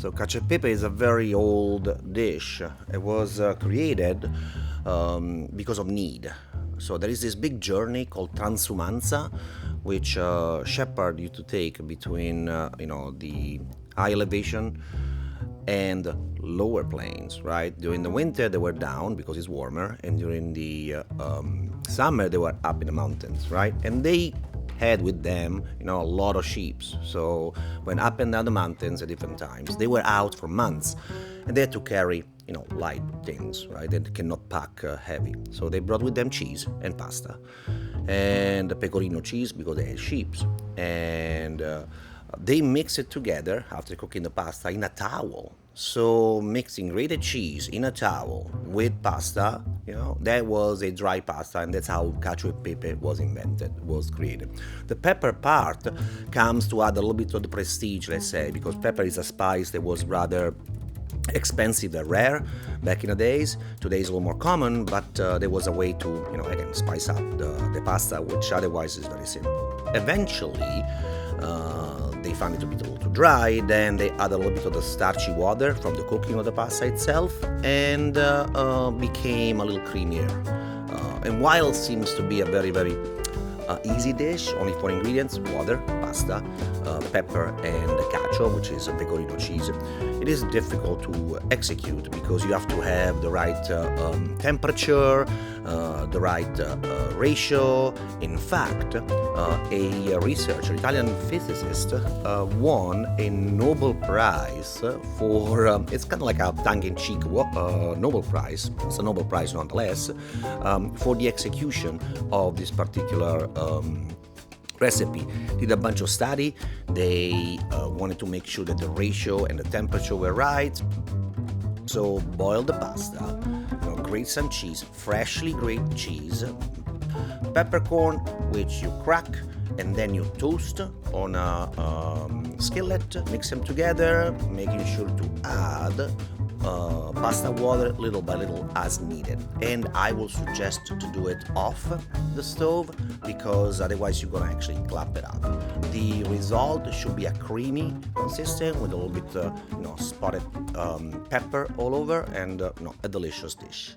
So cacio e pepe is a very old dish. It was created because of need. So there is this big journey called transumanza, which shepherd used to take between the high elevation and lower plains. Right, during the winter they were down because it's warmer, and during the summer they were up in the mountains. Right, and they had with them, a lot of sheep. So went up and down the mountains at different times. They were out for months, and they had to carry, light things, right? They cannot pack heavy. So they brought with them cheese and pasta, and the pecorino cheese because they had sheep, and they mix it together after cooking the pasta in a towel. So mixing grated cheese in a towel with pasta, that was a dry pasta, and that's how cacio e pepe was created. The pepper part comes to add a little bit of the prestige, let's say, because pepper is a spice that was rather expensive and rare back in the days. Today is a little more common, but there was a way to, again, spice up the pasta, which otherwise is very simple. Eventually, they found it to be a little too dry, then they add a little bit of the starchy water from the cooking of the pasta itself, and became a little creamier. And while it seems to be a very, very easy dish, only 4 ingredients: water, pasta, pepper, and cacio, which is a pecorino cheese. It is difficult to execute because you have to have the right temperature, the right ratio. In fact, a researcher, Italian physicist, won a Nobel Prize for, it's kind of like a tongue-in-cheek Nobel Prize, it's a Nobel Prize nonetheless, for the execution of this particular recipe. Did a bunch of study. They wanted to make sure that the ratio and the temperature were right. So boil the pasta, grate some cheese, freshly grated cheese, peppercorn, which you crack and then you toast on a skillet. Mix them together, making sure to add pasta water little by little as needed. And I will suggest to do it off the stove because otherwise you're gonna actually clap it up. The result should be a creamy consistent with a little bit spotted pepper all over, and a delicious dish.